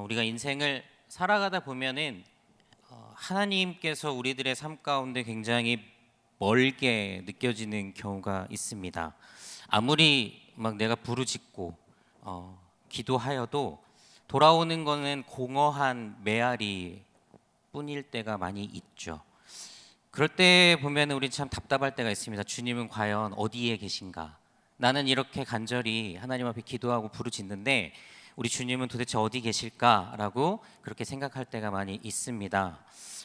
우리가 인생을 살아가다 보면은 하나님께서 우리들의 삶 가운데 굉장히 멀게 느껴지는 경우가 있습니다. 아무리 막 내가 부르짖고 기도하여도 돌아오는 거는 공허한 메아리 뿐일 때가 많이 있죠. 그럴 때 보면 우리 참 답답할 때가 있습니다. 주님은 과연 어디에 계신가? 나는 이렇게 간절히 하나님 앞에 기도하고 부르짖는데 우리 주님은 도대체 어디 계실까라고 그렇게 생각할 때가 많이 있습니다.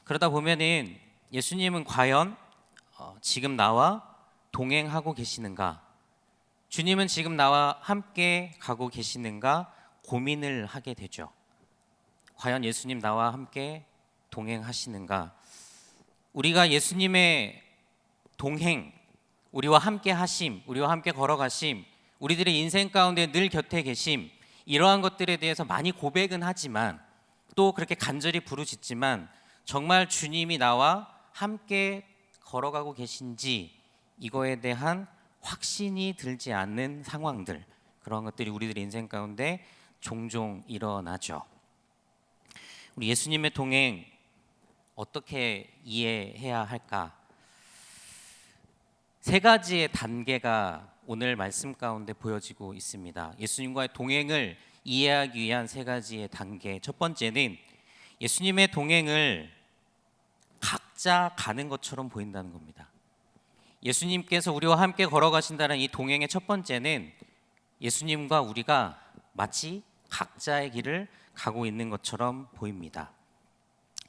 그러다 보면은 예수님은 과연 지금 나와 동행하고 계시는가? 주님은 지금 나와 함께 가고 계시는가 고민을 하게 되죠. 과연 예수님 나와 함께 동행하시는가? 우리가 예수님의 동행, 우리와 함께 하심, 우리와 함께 걸어가심, 우리들의 인생 가운데 늘 곁에 계심, 이러한 것들에 대해서 많이 고백은 하지만 또 그렇게 간절히 부르짖지만 정말 주님이 나와 함께 걸어가고 계신지 이거에 대한 확신이 들지 않는 상황들, 그런 것들이 우리들의 인생 가운데 종종 일어나죠. 우리 예수님의 동행 어떻게 이해해야 할까? 세 가지의 단계가 오늘 말씀 가운데 보여지고 있습니다. 예수님과의 동행을 이해하기 위한 세 가지의 단계. 첫 번째는 예수님의 동행을 각자 가는 것처럼 보인다는 겁니다. 예수님께서 우리와 함께 걸어가신다는 이 동행의 첫 번째는 예수님과 우리가 마치 각자의 길을 가고 있는 것처럼 보입니다.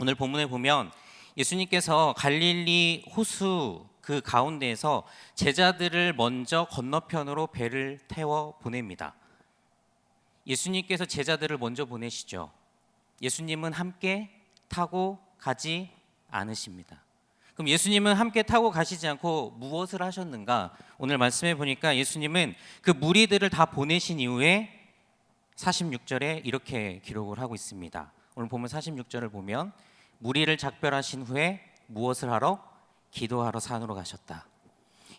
오늘 본문에 보면 예수님께서 갈릴리 호수 그 가운데에서 제자들을 먼저 건너편으로 배를 태워 보냅니다. 예수님께서 제자들을 먼저 보내시죠. 예수님은 함께 타고 가지 않으십니다. 그럼 예수님은 함께 타고 가시지 않고 무엇을 하셨는가? 오늘 말씀해 보니까 예수님은 그 무리들을 다 보내신 이후에 46절에 이렇게 기록을 하고 있습니다. 오늘 보면 46절을 보면 무리를 작별하신 후에 무엇을 하러? 기도하러 산으로 가셨다.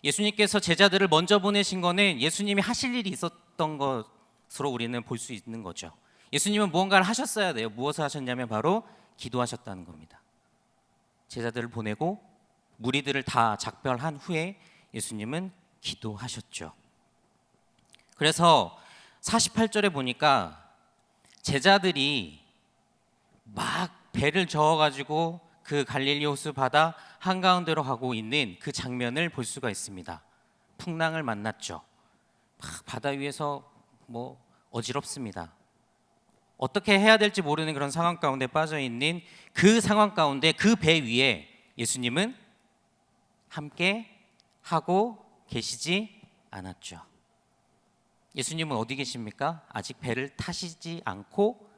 예수님께서 제자들을 먼저 보내신 거는 예수님이 하실 일이 있었던 것으로 우리는 볼 수 있는 거죠. 예수님은 무언가를 하셨어야 돼요. 무엇을 하셨냐면 바로 기도하셨다는 겁니다. 제자들을 보내고 무리들을 다 작별한 후에 예수님은 기도하셨죠. 그래서 48절에 보니까 제자들이 막 배를 저어가지고 그 갈릴리 호수 바다 한가운데로 가고 있는 그 장면을 볼 수가 있습니다. 풍랑을 만났죠. 막 바다 위에서 어지럽습니다. 어떻게 해야 될지 모르는 그런 상황 가운데 빠져 있는 그 상황 가운데 그 배 위에 예수님은 함께 하고 계시지 않았죠. 예수님은 어디 계십니까? 아직 배를 타시지 않고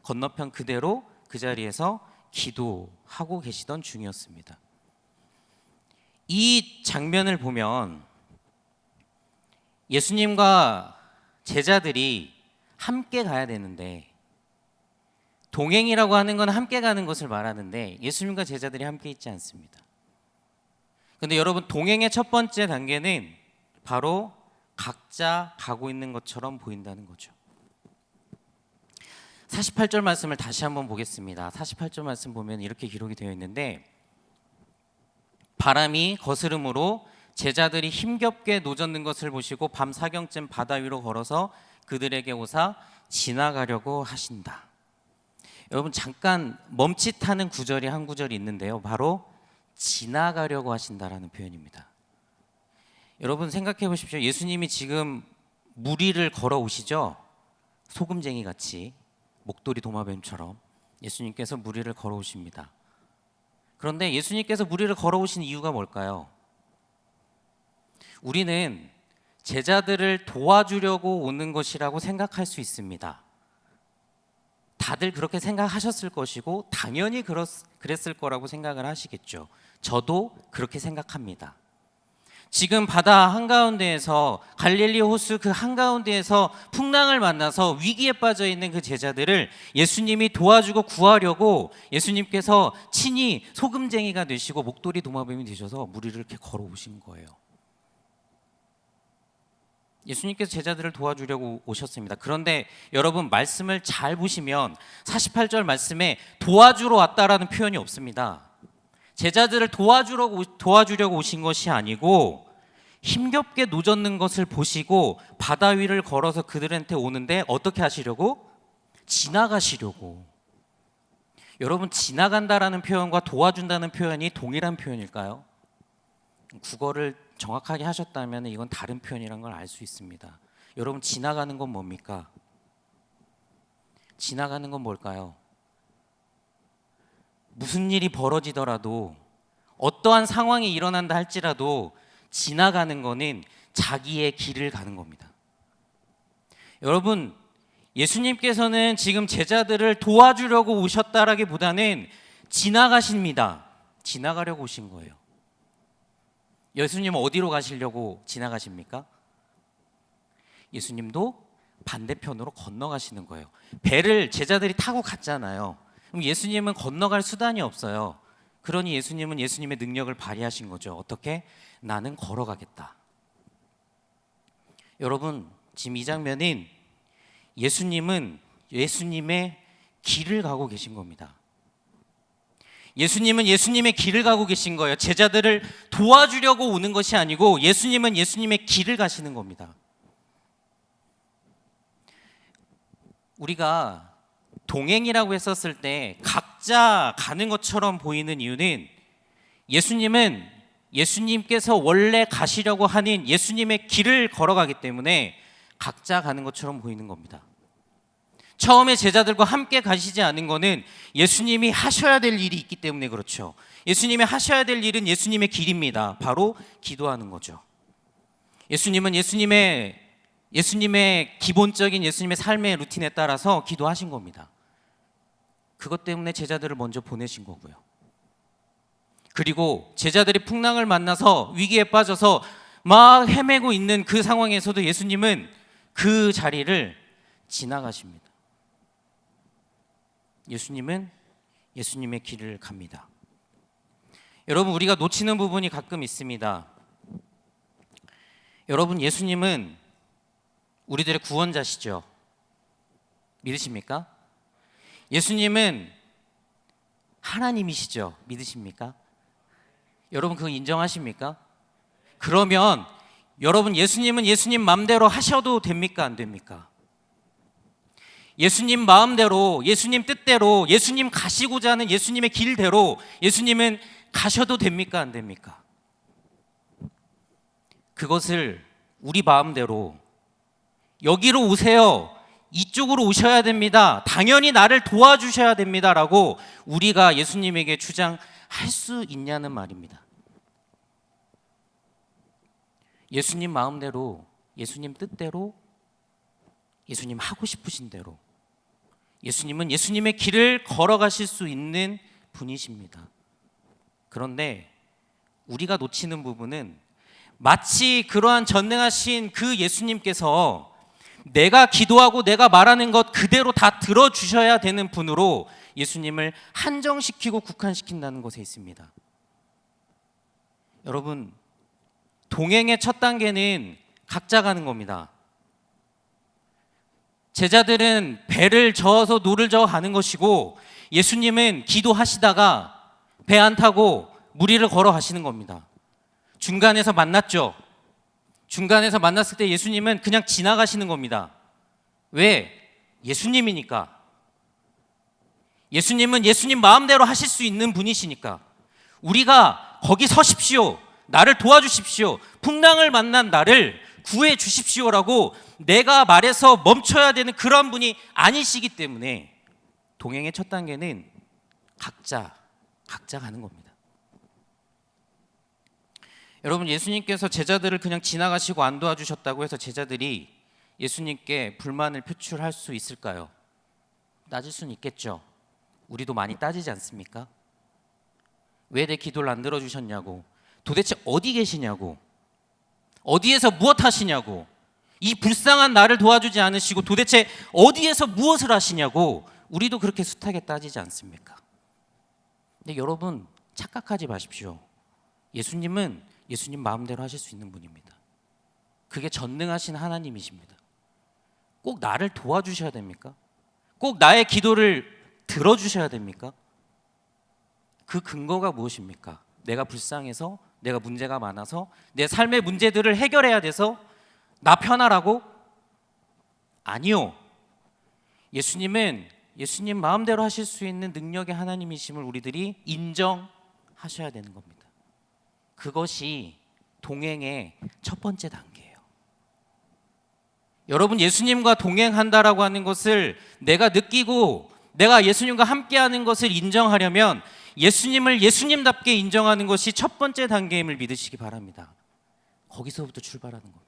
건너편 그대로 그 자리에서 기도하고 계시던 중이었습니다. 이 장면을 보면 예수님과 제자들이 함께 가야 되는데, 동행이라고 하는 건 함께 가는 것을 말하는데 예수님과 제자들이 함께 있지 않습니다. 그런데 여러분, 동행의 첫 번째 단계는 바로 각자 가고 있는 것처럼 보인다는 거죠. 48절 말씀을 다시 한번 보겠습니다. 48절 말씀 보면 이렇게 기록이 되어 있는데, 바람이 거스름으로 제자들이 힘겹게 노젓는 것을 보시고 밤 사경쯤 바다 위로 걸어서 그들에게 오사 지나가려고 하신다. 여러분, 잠깐 멈칫하는 구절이 한 구절이 있는데요, 바로 지나가려고 하신다라는 표현입니다. 여러분 생각해 보십시오. 예수님이 지금 무리를 걸어오시죠. 소금쟁이 같이 목도리 도마뱀처럼 예수님께서 무리를 걸어오십니다. 그런데 예수님께서 무리를 걸어오신 이유가 뭘까요? 우리는 제자들을 도와주려고 오는 것이라고 생각할 수 있습니다. 다들 그렇게 생각하셨을 것이고 당연히 그랬을 거라고 생각을 하시겠죠. 저도 그렇게 생각합니다. 지금 바다 한가운데에서, 갈릴리 호수 그 한가운데에서 풍랑을 만나서 위기에 빠져 있는 그 제자들을 예수님이 도와주고 구하려고 예수님께서 친히 소금쟁이가 되시고 목도리 도마뱀이 되셔서 무리를 이렇게 걸어오신 거예요. 예수님께서 제자들을 도와주려고 오셨습니다. 그런데 여러분 말씀을 잘 보시면 48절 말씀에 도와주러 왔다라는 표현이 없습니다. 제자들을 도와주려고 오신 것이 아니고 힘겹게 노젓는 것을 보시고 바다 위를 걸어서 그들한테 오는데 어떻게 하시려고? 지나가시려고. 여러분 지나간다라는 표현과 도와준다는 표현이 동일한 표현일까요? 국어를 정확하게 하셨다면 이건 다른 표현이라는 걸 알 수 있습니다. 여러분 지나가는 건 뭡니까? 지나가는 건 뭘까요? 무슨 일이 벌어지더라도 어떠한 상황이 일어난다 할지라도 지나가는 거는 자기의 길을 가는 겁니다. 여러분 예수님께서는 지금 제자들을 도와주려고 오셨다라기보다는 지나가십니다. 지나가려고 오신 거예요. 예수님은 어디로 가시려고 지나가십니까? 예수님도 반대편으로 건너가시는 거예요. 배를 제자들이 타고 갔잖아요. 그럼 예수님은 건너갈 수단이 없어요. 그러니 예수님은 예수님의 능력을 발휘하신 거죠. 어떻게? 나는 걸어가겠다. 여러분 지금 이 장면은 예수님은 예수님의 길을 가고 계신 겁니다. 예수님은 예수님의 길을 가고 계신 거예요. 제자들을 도와주려고 오는 것이 아니고 예수님은 예수님의 길을 가시는 겁니다. 우리가 동행이라고 했었을 때 각자 가는 것처럼 보이는 이유는 예수님은 예수님께서 원래 가시려고 하는 예수님의 길을 걸어가기 때문에 각자 가는 것처럼 보이는 겁니다. 처음에 제자들과 함께 가시지 않은 것은 예수님이 하셔야 될 일이 있기 때문에 그렇죠. 예수님이 하셔야 될 일은 예수님의 길입니다. 바로 기도하는 거죠. 예수님은 예수님의 기본적인 예수님의 삶의 루틴에 따라서 기도하신 겁니다. 그것 때문에 제자들을 먼저 보내신 거고요. 그리고 제자들이 풍랑을 만나서 위기에 빠져서 막 헤매고 있는 그 상황에서도 예수님은 그 자리를 지나가십니다. 예수님은 예수님의 길을 갑니다. 여러분 우리가 놓치는 부분이 가끔 있습니다. 여러분 예수님은 우리들의 구원자시죠. 믿으십니까? 예수님은 하나님이시죠. 믿으십니까? 여러분 그거 인정하십니까? 그러면 여러분 예수님은 예수님 마음대로 하셔도 됩니까? 안 됩니까? 예수님 마음대로, 예수님 뜻대로, 예수님 가시고자 하는 예수님의 길대로 예수님은 가셔도 됩니까? 안 됩니까? 그것을 우리 마음대로 여기로 오세요. 이쪽으로 오셔야 됩니다. 당연히 나를 도와주셔야 됩니다. 라고 우리가 예수님에게 주장할 수 있냐는 말입니다. 예수님 마음대로, 예수님 뜻대로, 예수님 하고 싶으신 대로 예수님은 예수님의 길을 걸어가실 수 있는 분이십니다. 그런데 우리가 놓치는 부분은 마치 그러한 전능하신 그 예수님께서 내가 기도하고 내가 말하는 것 그대로 다 들어주셔야 되는 분으로 예수님을 한정시키고 국한시킨다는 것에 있습니다. 여러분 동행의 첫 단계는 각자 가는 겁니다. 제자들은 배를 저어서 노를 저어 가는 것이고 예수님은 기도하시다가 배 안 타고 물 위를 걸어 가시는 겁니다. 중간에서 만났죠. 중간에서 만났을 때 예수님은 그냥 지나가시는 겁니다. 왜? 예수님이니까. 예수님은 예수님 마음대로 하실 수 있는 분이시니까. 우리가 거기 서십시오. 나를 도와주십시오. 풍랑을 만난 나를 구해 주십시오라고 내가 말해서 멈춰야 되는 그런 분이 아니시기 때문에 동행의 첫 단계는 각자 가는 겁니다. 여러분 예수님께서 제자들을 그냥 지나가시고 안 도와주셨다고 해서 제자들이 예수님께 불만을 표출할 수 있을까요? 따질 수는 있겠죠. 우리도 많이 따지지 않습니까? 왜 내 기도를 안 들어주셨냐고, 도대체 어디 계시냐고, 어디에서 무엇 하시냐고, 이 불쌍한 나를 도와주지 않으시고 도대체 어디에서 무엇을 하시냐고 우리도 그렇게 숱하게 따지지 않습니까? 근데 여러분 착각하지 마십시오. 예수님은 예수님 마음대로 하실 수 있는 분입니다. 그게 전능하신 하나님이십니다. 꼭 나를 도와주셔야 됩니까? 꼭 나의 기도를 들어주셔야 됩니까? 그 근거가 무엇입니까? 내가 불쌍해서, 내가 문제가 많아서, 내 삶의 문제들을 해결해야 돼서 나 편하라고? 아니요. 예수님은 예수님 마음대로 하실 수 있는 능력의 하나님이심을 우리들이 인정하셔야 되는 겁니다. 그것이 동행의 첫 번째 단계예요. 여러분, 예수님과 동행한다라고 하는 것을 내가 느끼고 내가 예수님과 함께하는 것을 인정하려면 예수님을 예수님답게 인정하는 것이 첫 번째 단계임을 믿으시기 바랍니다. 거기서부터 출발하는 겁니다.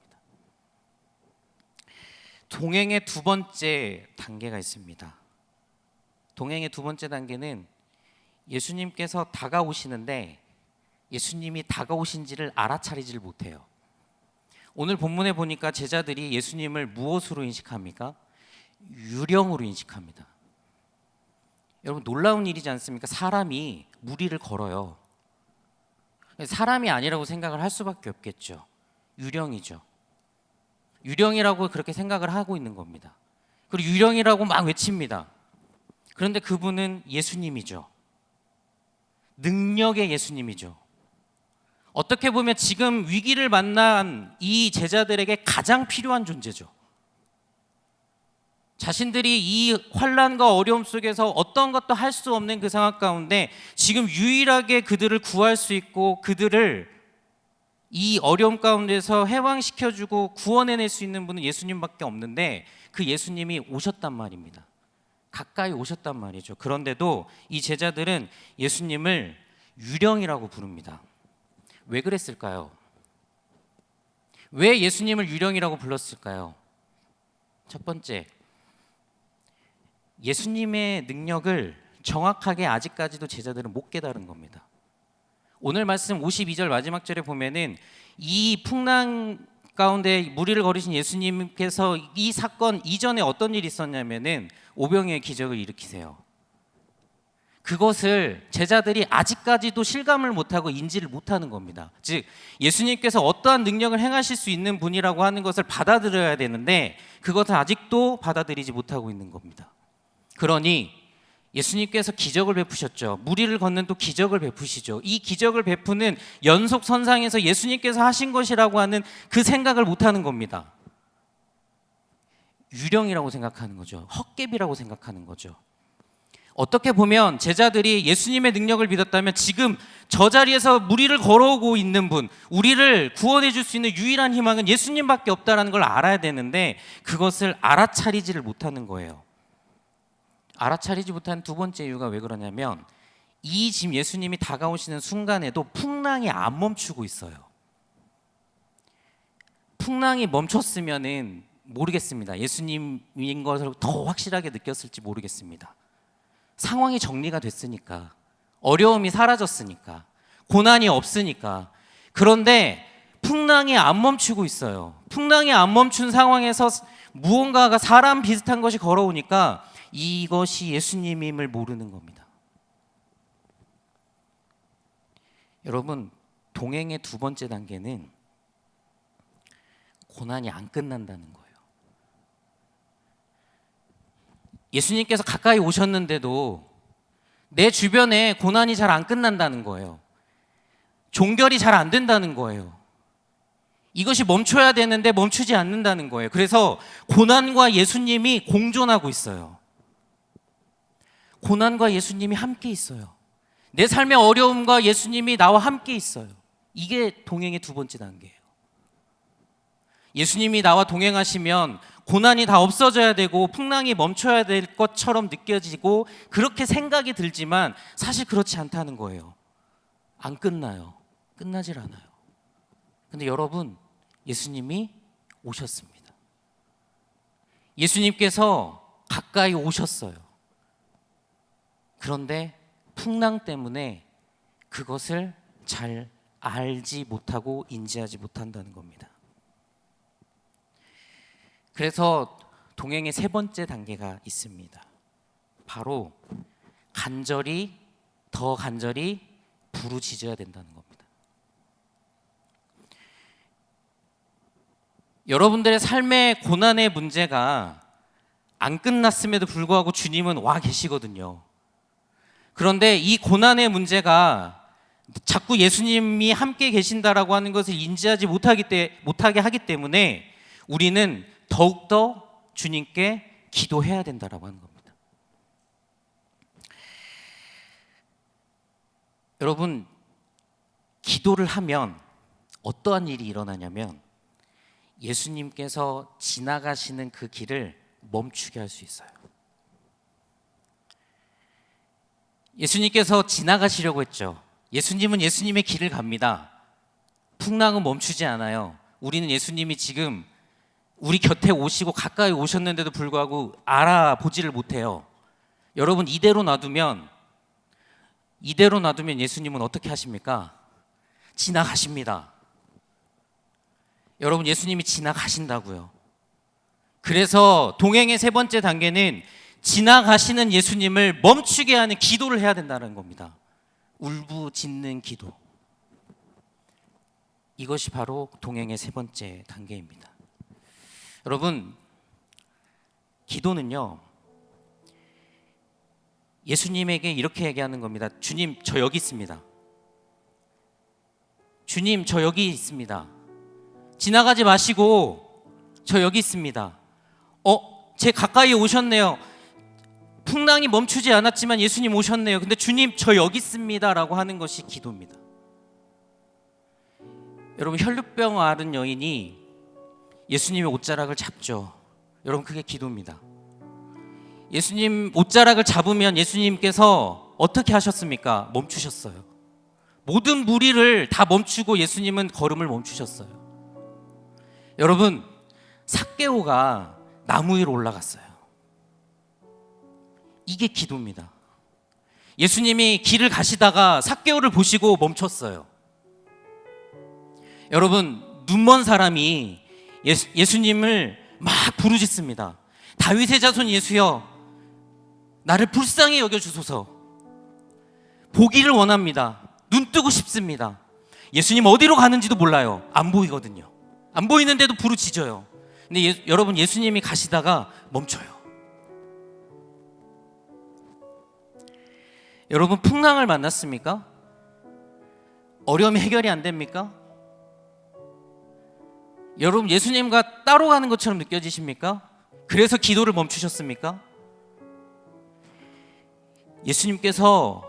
동행의 두 번째 단계가 있습니다. 동행의 두 번째 단계는 예수님께서 다가오시는데 예수님이 다가오신지를 알아차리지를 못해요. 오늘 본문에 보니까 제자들이 예수님을 무엇으로 인식합니까? 유령으로 인식합니다. 여러분, 놀라운 일이지 않습니까? 사람이 무리를 걸어요. 사람이 아니라고 생각을 할 수밖에 없겠죠. 유령이죠. 유령이라고 그렇게 생각을 하고 있는 겁니다. 그리고 유령이라고 막 외칩니다. 그런데 그분은 예수님이죠. 능력의 예수님이죠. 어떻게 보면 지금 위기를 만난 이 제자들에게 가장 필요한 존재죠. 자신들이 이 환난과 어려움 속에서 어떤 것도 할 수 없는 그 상황 가운데 지금 유일하게 그들을 구할 수 있고 그들을 이 어려움 가운데서 해방시켜주고 구원해낼 수 있는 분은 예수님밖에 없는데 그 예수님이 오셨단 말입니다. 가까이 오셨단 말이죠. 그런데도 이 제자들은 예수님을 유령이라고 부릅니다. 왜 그랬을까요? 왜 예수님을 유령이라고 불렀을까요? 첫 번째, 예수님의 능력을 정확하게 아직까지도 제자들은 못 깨달은 겁니다. 오늘 말씀 52절 마지막 절에 보면은 이 풍랑 가운데 무리를 거르신 예수님께서 이 사건 이전에 어떤 일이 있었냐면은 오병이어의 기적을 일으키세요. 그것을 제자들이 아직까지도 실감을 못하고 인지를 못하는 겁니다. 즉 예수님께서 어떠한 능력을 행하실 수 있는 분이라고 하는 것을 받아들여야 되는데 그것을 아직도 받아들이지 못하고 있는 겁니다. 그러니 예수님께서 기적을 베푸셨죠. 무리를 걷는 또 기적을 베푸시죠. 이 기적을 베푸는 연속선상에서 예수님께서 하신 것이라고 하는 그 생각을 못하는 겁니다. 유령이라고 생각하는 거죠. 헛개비라고 생각하는 거죠. 어떻게 보면 제자들이 예수님의 능력을 믿었다면 지금 저 자리에서 무리를 걸어오고 있는 분, 우리를 구원해 줄 수 있는 유일한 희망은 예수님밖에 없다는 걸 알아야 되는데 그것을 알아차리지를 못하는 거예요. 알아차리지 못한 두 번째 이유가 왜 그러냐면 이 지금 예수님이 다가오시는 순간에도 풍랑이 안 멈추고 있어요. 풍랑이 멈췄으면은 모르겠습니다. 예수님인 것을 더 확실하게 느꼈을지 모르겠습니다. 상황이 정리가 됐으니까, 어려움이 사라졌으니까, 고난이 없으니까. 그런데 풍랑이 안 멈추고 있어요. 풍랑이 안 멈춘 상황에서 무언가가 사람 비슷한 것이 걸어오니까 이것이 예수님임을 모르는 겁니다. 여러분, 동행의 두 번째 단계는 고난이 안 끝난다는 거예요. 예수님께서 가까이 오셨는데도 내 주변에 고난이 잘 안 끝난다는 거예요. 종결이 잘 안 된다는 거예요. 이것이 멈춰야 되는데 멈추지 않는다는 거예요. 그래서 고난과 예수님이 공존하고 있어요. 고난과 예수님이 함께 있어요. 내 삶의 어려움과 예수님이 나와 함께 있어요. 이게 동행의 두 번째 단계예요. 예수님이 나와 동행하시면 고난이 다 없어져야 되고 풍랑이 멈춰야 될 것처럼 느껴지고 그렇게 생각이 들지만 사실 그렇지 않다는 거예요. 안 끝나요. 끝나질 않아요. 근데 여러분, 예수님이 오셨습니다. 예수님께서 가까이 오셨어요. 그런데 풍랑 때문에 그것을 잘 알지 못하고 인지하지 못한다는 겁니다. 그래서 동행의 세 번째 단계가 있습니다. 바로 더 간절히 부르짖어야 된다는 겁니다. 여러분들의 삶의 고난의 문제가 안 끝났음에도 불구하고 주님은 와 계시거든요. 그런데 이 고난의 문제가 자꾸 예수님이 함께 계신다라고 하는 것을 인지하지 못하게 하기 때문에 우리는 더욱더 주님께 기도해야 된다라고 하는 겁니다. 여러분, 기도를 하면 어떠한 일이 일어나냐면 예수님께서 지나가시는 그 길을 멈추게 할 수 있어요. 예수님께서 지나가시려고 했죠. 예수님은 예수님의 길을 갑니다. 풍랑은 멈추지 않아요. 우리는 예수님이 지금 우리 곁에 오시고 가까이 오셨는데도 불구하고 알아보지를 못해요. 여러분, 이대로 놔두면 예수님은 어떻게 하십니까? 지나가십니다. 여러분, 예수님이 지나가신다고요. 그래서 동행의 세 번째 단계는 지나가시는 예수님을 멈추게 하는 기도를 해야 된다는 겁니다. 울부짖는 기도. 이것이 바로 동행의 세 번째 단계입니다. 여러분, 기도는요, 예수님에게 이렇게 얘기하는 겁니다. 주님, 저 여기 있습니다. 주님, 저 여기 있습니다. 지나가지 마시고 저 여기 있습니다. 제 가까이 오셨네요. 풍랑이 멈추지 않았지만 예수님 오셨네요. 근데 주님, 저 여기 있습니다 라고 하는 것이 기도입니다. 여러분, 혈루병 앓은 여인이 예수님의 옷자락을 잡죠. 여러분, 그게 기도입니다. 예수님 옷자락을 잡으면 예수님께서 어떻게 하셨습니까? 멈추셨어요. 모든 무리를 다 멈추고 예수님은 걸음을 멈추셨어요. 여러분, 삭개오가 나무 위로 올라갔어요. 이게 기도입니다. 예수님이 길을 가시다가 삭개오를 보시고 멈췄어요. 여러분, 눈먼 사람이 예수님을 막 부르짖습니다. 다윗의 자손 예수여, 나를 불쌍히 여겨주소서. 보기를 원합니다. 눈 뜨고 싶습니다. 예수님 어디로 가는지도 몰라요. 안 보이거든요. 안 보이는데도 부르짖어요. 근데 여러분, 예수님이 가시다가 멈춰요. 여러분, 풍랑을 만났습니까? 어려움이 해결이 안 됩니까? 여러분, 예수님과 따로 가는 것처럼 느껴지십니까? 그래서 기도를 멈추셨습니까? 예수님께서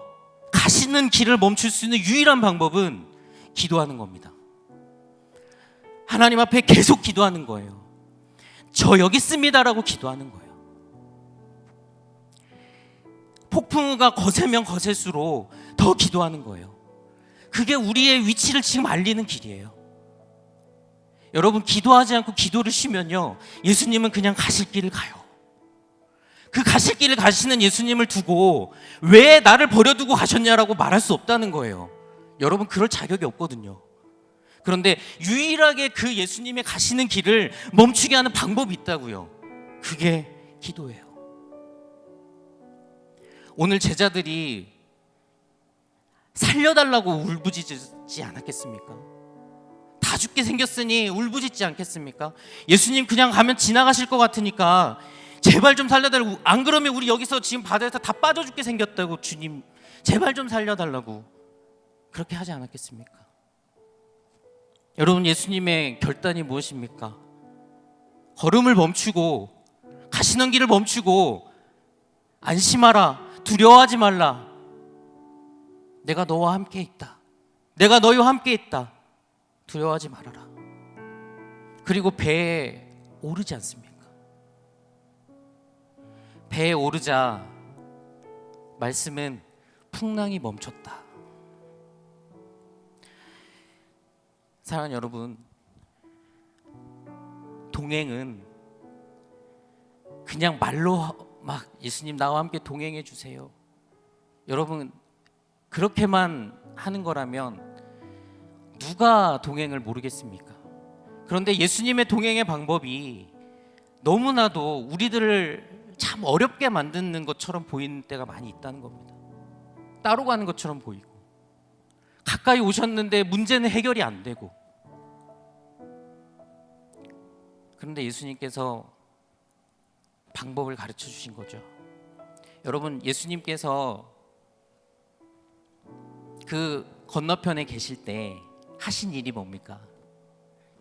가시는 길을 멈출 수 있는 유일한 방법은 기도하는 겁니다. 하나님 앞에 계속 기도하는 거예요. 저 여기 있습니다라고 기도하는 거예요. 폭풍우가 거세면 거셀수록 더 기도하는 거예요. 그게 우리의 위치를 지금 알리는 길이에요. 여러분, 기도하지 않고 기도를 쉬면요, 예수님은 그냥 가실 길을 가요. 그 가실 길을 가시는 예수님을 두고 왜 나를 버려두고 가셨냐라고 말할 수 없다는 거예요. 여러분, 그럴 자격이 없거든요. 그런데 유일하게 그 예수님의 가시는 길을 멈추게 하는 방법이 있다고요. 그게 기도예요. 오늘 제자들이 살려달라고 울부짖지 않았겠습니까? 다 죽게 생겼으니 울부짖지 않겠습니까? 예수님 그냥 가면 지나가실 것 같으니까 제발 좀 살려달라고, 안 그러면 우리 여기서 지금 바다에서 다 빠져 죽게 생겼다고, 주님 제발 좀 살려달라고 그렇게 하지 않았겠습니까? 여러분, 예수님의 결단이 무엇입니까? 걸음을 멈추고 가시는 길을 멈추고 안심하라, 두려워하지 말라, 내가 너와 함께 있다, 내가 너희와 함께 있다, 두려워하지 말아라. 그리고 배에 오르지 않습니까? 배에 오르자 말씀은 풍랑이 멈췄다. 사랑하는 여러분, 동행은 그냥 말로 막 예수님 나와 함께 동행해 주세요, 여러분, 그렇게만 하는 거라면 누가 동행을 모르겠습니까? 그런데 예수님의 동행의 방법이 너무나도 우리들을 참 어렵게 만드는 것처럼 보이는 때가 많이 있다는 겁니다. 따로 가는 것처럼 보이고, 가까이 오셨는데 문제는 해결이 안 되고, 그런데 예수님께서 방법을 가르쳐 주신 거죠. 여러분, 예수님께서 그 건너편에 계실 때 하신 일이 뭡니까?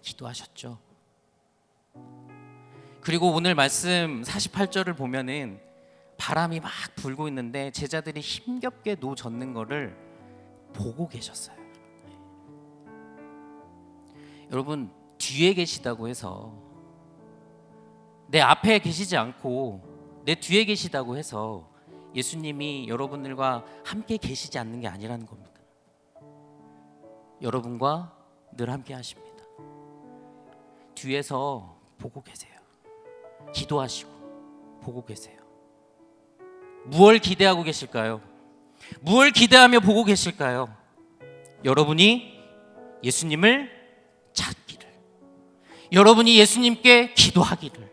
기도하셨죠. 그리고 오늘 말씀 48절을 보면은 바람이 막 불고 있는데 제자들이 힘겹게 노 젓는 거를 보고 계셨어요. 여러분, 뒤에 계시다고 해서, 내 앞에 계시지 않고 내 뒤에 계시다고 해서 예수님이 여러분들과 함께 계시지 않는 게 아니라는 겁니다. 여러분과 늘 함께 하십니다. 뒤에서 보고 계세요. 기도하시고 보고 계세요. 무엇을 기대하고 계실까요? 무엇을 기대하며 보고 계실까요? 여러분이 예수님을 찾기를, 여러분이 예수님께 기도하기를.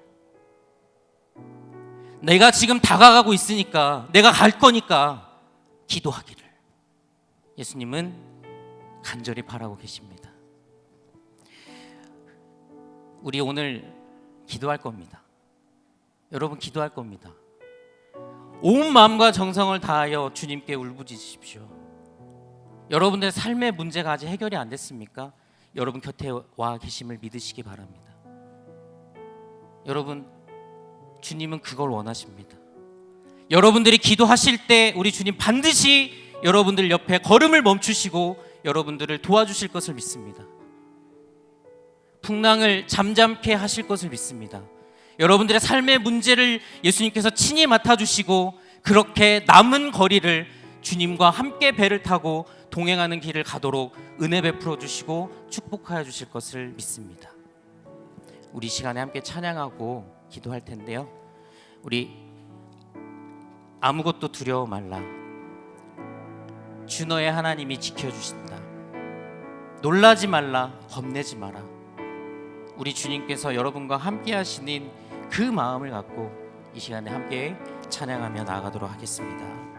내가 지금 다가가고 있으니까, 내가 갈 거니까 기도하기를 예수님은 간절히 바라고 계십니다. 우리 오늘 기도할 겁니다. 여러분, 기도할 겁니다. 온 마음과 정성을 다하여 주님께 울부짖으십시오. 여러분들의 삶의 문제가 아직 해결이 안 됐습니까? 여러분 곁에 와 계심을 믿으시기 바랍니다. 여러분, 주님은 그걸 원하십니다. 여러분들이 기도하실 때 우리 주님 반드시 여러분들 옆에 걸음을 멈추시고 여러분들을 도와주실 것을 믿습니다. 풍랑을 잠잠케 하실 것을 믿습니다. 여러분들의 삶의 문제를 예수님께서 친히 맡아주시고 그렇게 남은 거리를 주님과 함께 배를 타고 동행하는 길을 가도록 은혜 베풀어 주시고 축복하여 주실 것을 믿습니다. 우리 시간에 함께 찬양하고 기도할 텐데요, 우리 아무것도 두려워 말라, 주 너의 하나님이 지켜주신다, 놀라지 말라, 겁내지 마라. 우리 주님께서 여러분과 함께 하시는 그 마음을 갖고 이 시간에 함께 찬양하며 나아가도록 하겠습니다.